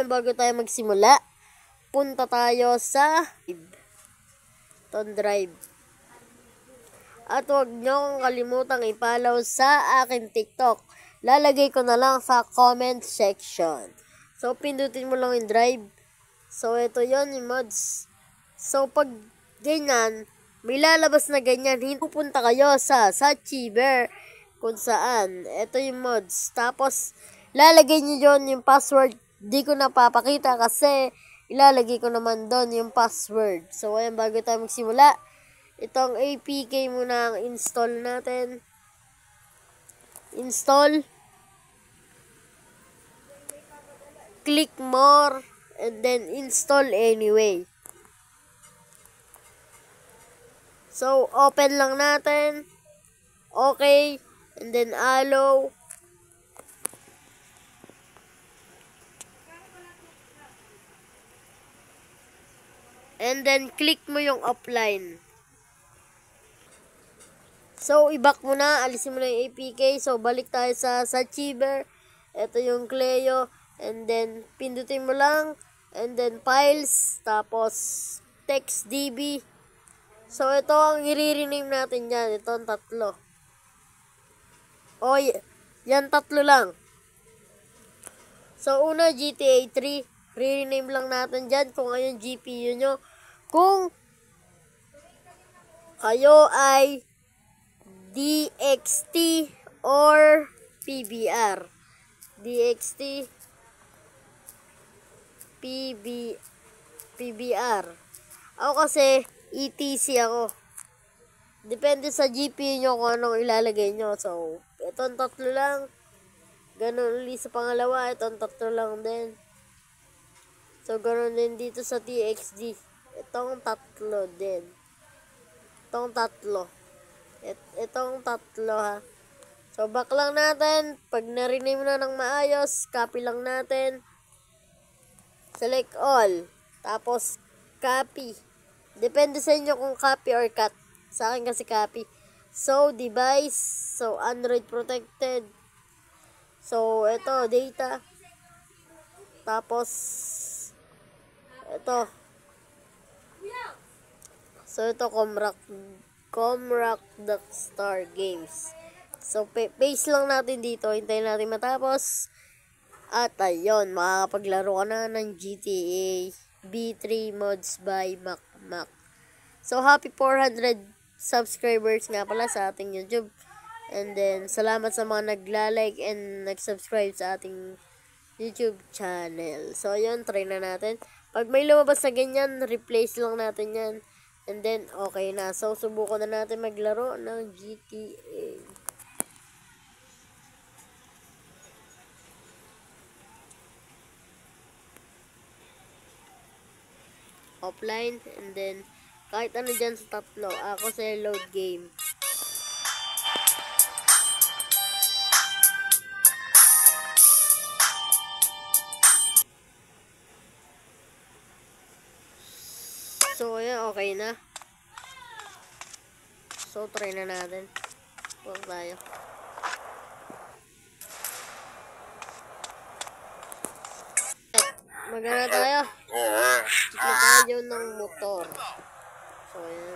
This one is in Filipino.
ngayon, bago tayo magsimula, punta tayo sa Drive. At huwag nyo kong kalimutang i-follow sa akin TikTok. Lalagay ko na lang sa comment section. So, pindutin mo lang yung Drive. So, ito yon yung mods. So, pag ganyan, may lalabas na ganyan, pupunta kayo sa Chiber, kung saan. Ito yung mods. Tapos, lalagay nyo yon yung password. Di ko napapakita kasi ilalagay ko naman doon yung password. So, ayan, bago tayo magsimula, itong APK muna ang install natin. Install. Click more. And then, install anyway. So, open lang natin. Okay. And then, allow. And then, click mo yung offline. So, i-back mo na. Alisin mo na yung APK. So, balik tayo sa Chiber. Ito yung Cleo. And then, pindutin mo lang. And then, files. Tapos, TextDB. So, ito ang i-rename natin yan. Ito ang tatlo. O, yan tatlo lang. So, una, GTA 3. Rename lang natin dyan kung ano yung GPU nyo. Kung kayo ay DXT or PBR. DXT, PBR. Ako kasi, ETC ako. Depende sa GPU nyo kung anong ilalagay nyo. So, itong tatlo lang. Ganun ulit sa pangalawa. Itong tatlo lang din. So, ganun din dito sa TXD. Itong tatlo din. Itong tatlo. Itong tatlo ha. So, back lang natin. Pag na-rename na ng maayos, copy lang natin. Select all. Tapos, copy. Depende sa inyo kung copy or cut. Sa akin kasi copy. So, device. So, Android protected. So, ito, data. Tapos, ito. So, ito, Comrock the Star Games. So, paste lang natin dito. Hintayin natin matapos. At ayun, makakapaglaro ka na ng GTA B3 mods by Mac. So, happy 400 subscribers nga pala sa ating YouTube. And then, salamat sa mga nagla-like and nag-subscribe sa ating YouTube channel. So, ayun, try na natin. Pag may lumabas na ganyan, replace lang natin yan. And then, okay na. So, subukan na natin maglaro ng GTA. Offline, and then kahit ano dyan sa tatlo. Ako sa load game. So, ayan, okay na. So, try na natin. Huwag tayo. Magana tayo. Check na tayo ng motor. So, ayan